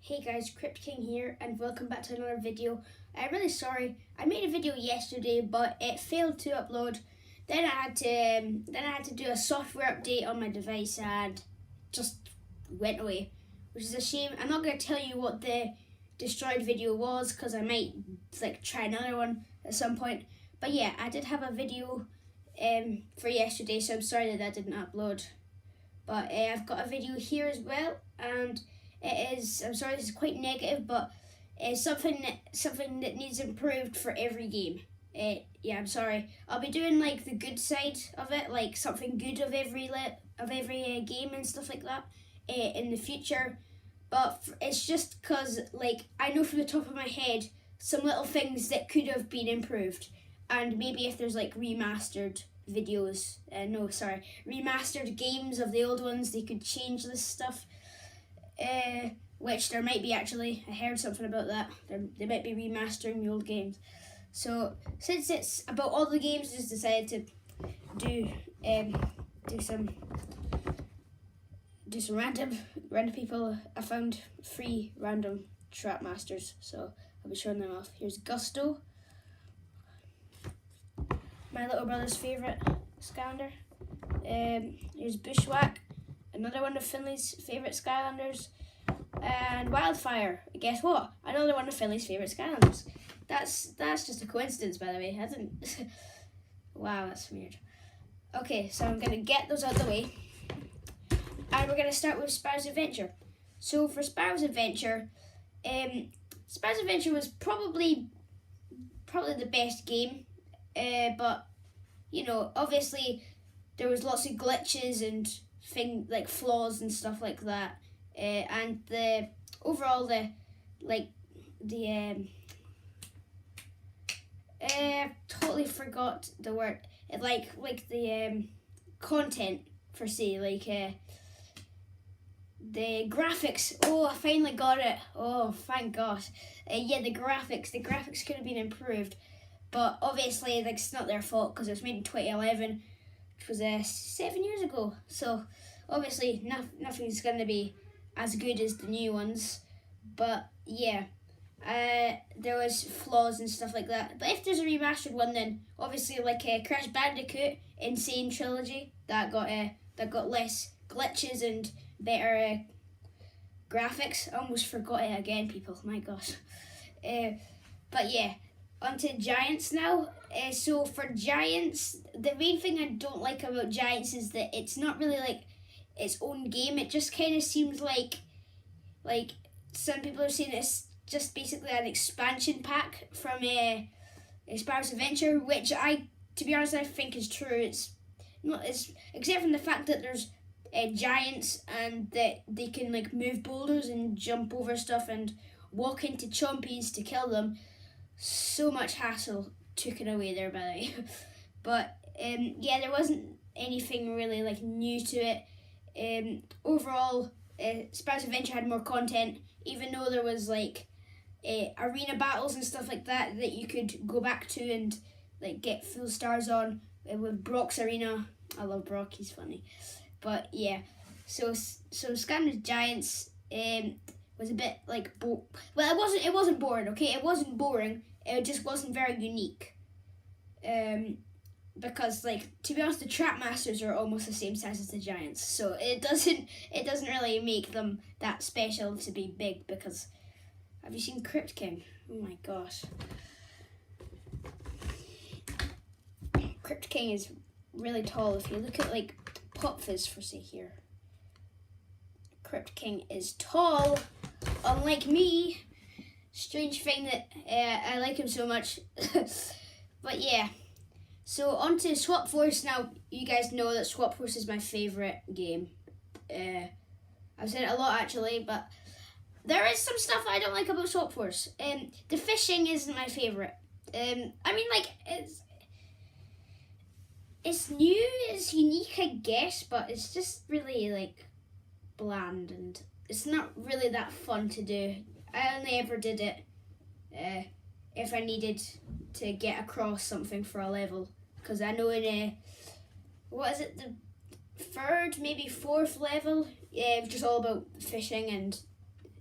Hey guys, Crypt King here and welcome back to another video. I'm really sorry, I made a video yesterday but it failed to upload. Then I had to do a software update on my device and just went away, which is a shame. I'm not going to tell you what the destroyed video was because I might try another one at some point. But yeah, I did have a video for yesterday, so I'm sorry that didn't upload. But I've got a video here as well, and it is, I'm sorry this is quite negative, but it's something that needs improved for every game. Yeah, I'm sorry. I'll be doing the good side of it, like something good of every game and stuff like that in the future. But it's just because I know from the top of my head some little things that could have been improved, and maybe if there's remastered videos, remastered games of the old ones, they could change this stuff. Which there might be actually. I heard something about that. They might be remastering the old games. So since it's about all the games, I just decided to do some random people. I found 3 random trap masters, so I'll be showing them off. Here's Gusto, my little brother's favourite Skylander. Here's Bushwhack, another one of Finley's favourite Skylanders. And Wildfire, guess what? Another one of Finley's favourite Skylanders. That's just a coincidence, by the way. I didn't. Wow, that's weird. Okay, so I'm gonna get those out of the way, and we're gonna start with Sparrow's Adventure. So for Sparrow's Adventure, Sparrow's Adventure was probably the best game, but you know, obviously there was lots of glitches and flaws and stuff like that. And the overall totally forgot the word. The content for the graphics. Oh, I finally got it. Oh, thank God. Yeah, the graphics could have been improved, but obviously it's not their fault because it was made in 2011, which was 7 years ago. So obviously nothing's gonna be as good as the new ones, but yeah, there was flaws and stuff like that. But if there's a remastered one, then obviously Crash Bandicoot Insane Trilogy, that got less glitches and better graphics. I almost forgot it again, people. My gosh. But yeah, onto Giants now. So for Giants, the main thing I don't like about Giants is that it's not really its own game. It just kind of seems like some people are saying it's just basically an expansion pack from Sparrow's Adventure, which to be honest, I think is true. It's not, except from the fact that there's giants and that they can move boulders and jump over stuff and walk into chompies to kill them. So much hassle taken away there, by the way. But yeah, there wasn't anything really new to it. Overall, Sparrow's Adventure had more content, even though there was arena battles and stuff like that you could go back to and get full stars on, with Brock's arena. I love Brock, he's funny. But yeah, so Skylanders Giants was a bit it wasn't boring, okay? It wasn't boring, it just wasn't very unique. Because to be honest, the Trap Masters are almost the same size as the Giants, so it doesn't really make them that special to be big. Because have you seen Crypt King? Oh my gosh, Crypt King is really tall. If you look at Pop Fizz for say here, Crypt King is tall, unlike me. Strange thing that I like him so much. But yeah. So on to Swap Force now. You guys know that Swap Force is my favourite game. I've said it a lot actually, but there is some stuff I don't like about Swap Force. The fishing isn't my favourite. I mean, it's new, it's unique, I guess, but it's just really bland and it's not really that fun to do. I only ever did it if I needed to get across something for a level, because I know in the 3rd, maybe 4th level, it was just all about fishing and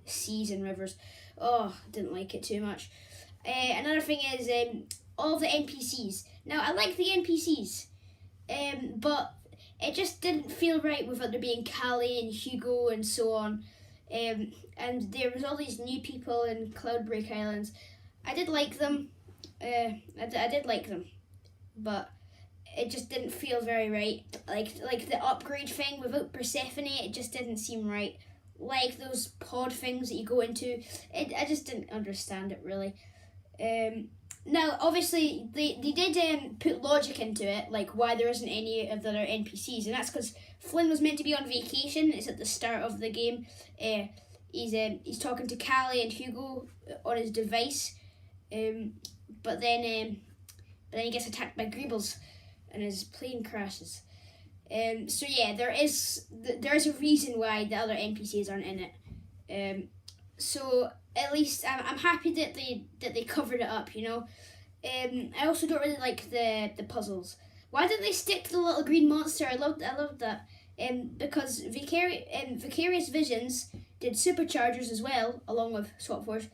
seas and rivers. Oh, didn't like it too much. Another thing is all the NPCs. Now, I like the NPCs, but it just didn't feel right without there being Callie and Hugo and so on. And there was all these new people in Cloudbreak Islands. I did like them. I did like them, but it just didn't feel very right. Like the upgrade thing without Persephone, it just didn't seem right. Like those pod things that you go into, I just didn't understand it really. Now, obviously, they did put logic into it, like why there isn't any of the other NPCs, and that's because Flynn was meant to be on vacation. It's at the start of the game. He's talking to Callie and Hugo on his device, but then he gets attacked by Greebles, and his plane crashes. So yeah, there is a reason why the other NPCs aren't in it. So at least I'm happy that they covered it up, you know. I also don't really like the puzzles. Why didn't they stick to the little green monster? I loved that. Because Vicarious Visions did Superchargers as well, along with Swap Force,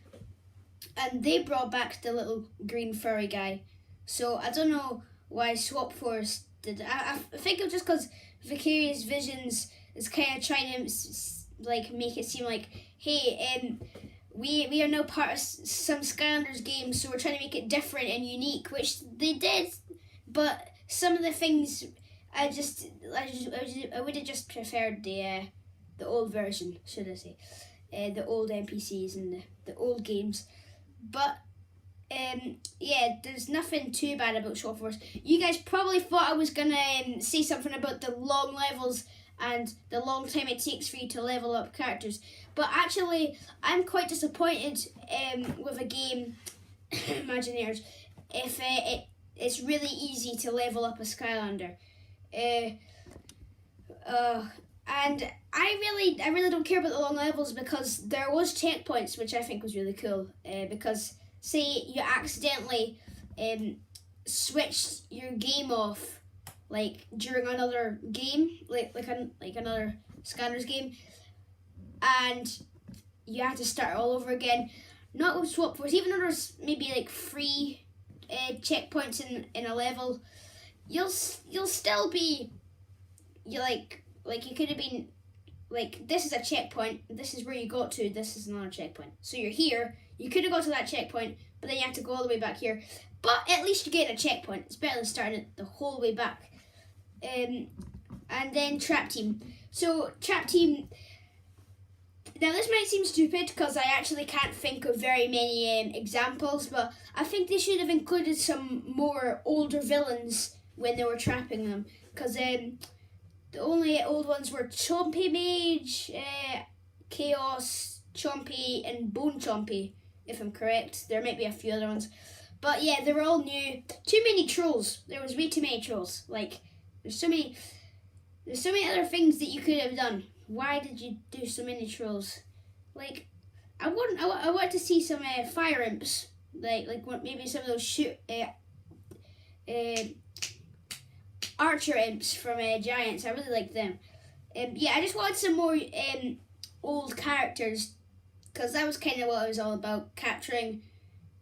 and they brought back the little green furry guy. So I don't know why Swap Force did. I think it was just because Vicarious Visions is kind of trying to like make it seem like, hey, we are now part of some Skylanders games, so we're trying to make it different and unique, which they did, but some of the things I would have just preferred the old version, should I say, the old NPCs and the old games, but yeah, there's nothing too bad about Swap Force. You guys probably thought I was gonna say something about the long levels and the long time it takes for you to level up characters, but actually I'm quite disappointed with a game, Imagineers, if it's really easy to level up a Skylander. And I really don't care about the long levels, because there was checkpoints, which I think was really cool, because say you accidentally switched your game off, like during another game, like another Skylanders game, and you had to start all over again. Not with Swap Force, even though there's maybe like 3 checkpoints in a level, you'll still be, you you could have been like, this is a checkpoint, this is where you got to, this is another checkpoint. So you're here, you could have got to that checkpoint, but then you have to go all the way back here. But at least you get a checkpoint. It's better than starting it the whole way back. And then Trap Team. So Trap Team, now this might seem stupid because I actually can't think of very many examples, but I think they should have included some more older villains when they were trapping them, because the only old ones were Chompy Mage, Chaos, Chompy, and Bone Chompy, if I'm correct. There might be a few other ones. But yeah, they were all new. Too many trolls. There was way too many trolls. Like, there's so many other things that you could have done. Why did you do so many trolls? Like, I want to see some fire imps. Like maybe some of those archer imps from Giants. I really like them. Yeah, I just wanted some more old characters, because that was kind of what it was all about, capturing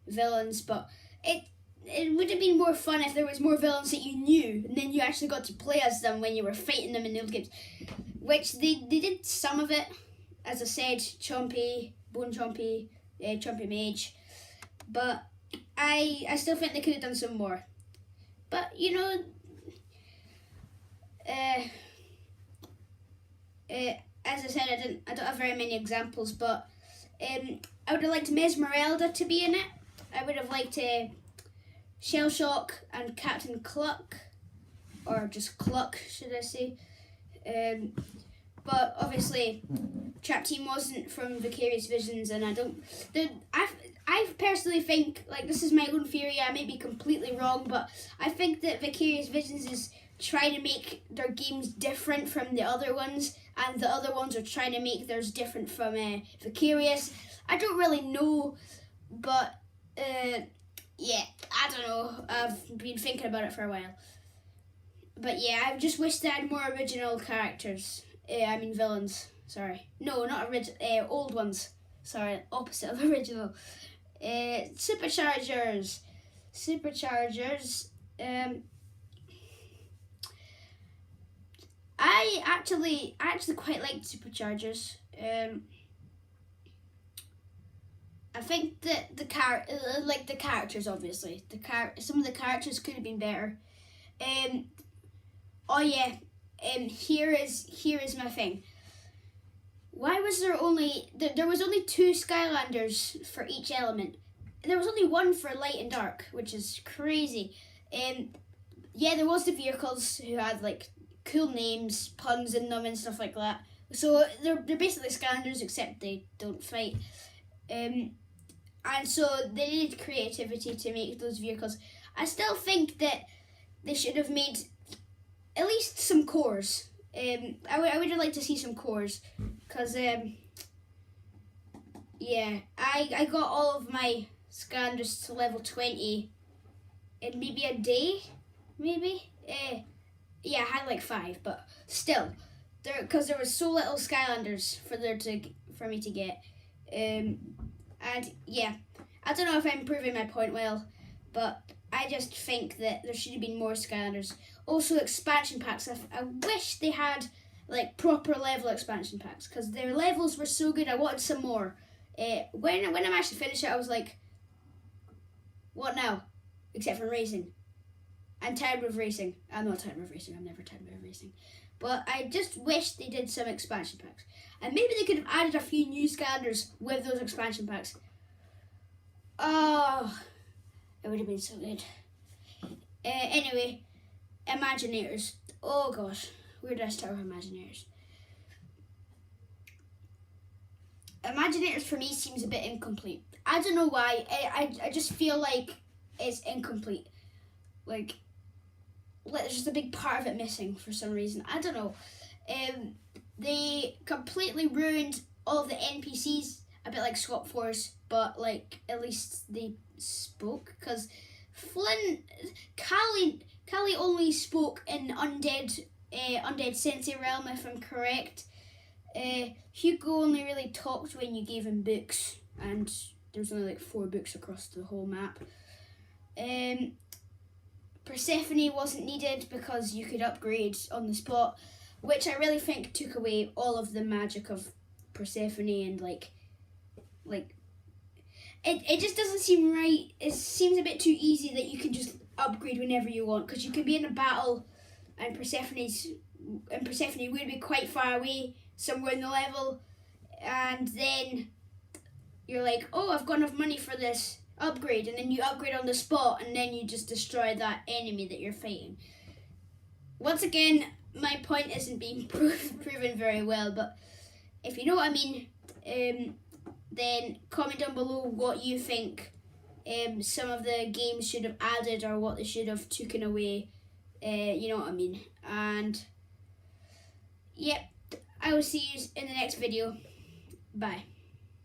villains. But it would have been more fun if there was more villains that you knew, and then you actually got to play as them when you were fighting them in the old games. Which they did some of it, as I said, Chompy, Bone Chompy, Chompy Mage. But I still think they could have done some more. But you know, as I said, I don't have very many examples, but I would have liked Mesmerelda to be in it. I would have liked Shell Shock and Captain Cluck, or just Cluck, should I say. But obviously, Trap Team wasn't from Vicarious Visions, and I personally think, like, this is my own theory, I may be completely wrong, but I think that Vicarious Visions is trying to make their games different from the other ones, and the other ones are trying to make theirs different from Vicarious. I don't really know, but yeah, I don't know. I've been thinking about it for a while. But yeah, I just wish they had more original characters. I mean villains. Sorry. No, not original. Old ones. Sorry, opposite of original. Superchargers. I actually quite liked Superchargers. I think that the characters, obviously, some of the characters could have been better. Oh yeah. Here is my thing. Why was there only there was only 2 Skylanders for each element? There was only one for light and dark, which is crazy. Yeah, there was the vehicles who had like cool names, puns in them, and stuff like that. So they're basically Skylanders, except they don't fight. And so they needed creativity to make those vehicles. I still think that they should have made at least some cores. I would have liked to see some cores, because yeah, I got all of my Skylanders to level 20 in maybe a day, maybe. Yeah, I had like 5, but still, because there was so little Skylanders for me to get. And yeah, I don't know if I'm proving my point well, but I just think that there should have been more Skylanders. Also, expansion packs. I wish they had like proper level expansion packs, because their levels were so good. I wanted some more. When I'm actually finished it, I was like, what now? Except for racing. I'm tired of racing. I'm not tired of racing. I'm never tired of racing. But I just wish they did some expansion packs. And maybe they could have added a few new Skylanders with those expansion packs. Oh, it would have been so good. Anyway, Imagineers. Oh gosh, where did I start with Imagineers? Imagineers for me seems a bit incomplete. I don't know why. I just feel like it's incomplete. Like there's just a big part of it missing for some reason. I don't know. They completely ruined all of the NPCs, a bit like Swap Force, but like at least they spoke, because Callie only spoke in undead Sensei realm, if I'm correct. Hugo only really talked when you gave him books, and there's only like 4 books across the whole map. Persephone wasn't needed because you could upgrade on the spot, which I really think took away all of the magic of Persephone, and like it just doesn't seem right. It seems a bit too easy that you can just upgrade whenever you want, because you can be in a battle and Persephone would be quite far away somewhere in the level, and then you're like, oh, I've got enough money for this upgrade, and then you upgrade on the spot, and then you just destroy that enemy that you're fighting. Once again, my point isn't being proven very well, but if you know what I mean, then comment down below what you think some of the games should have added, or what they should have taken away. You know what I mean. And yep, I will see you in the next video. Bye.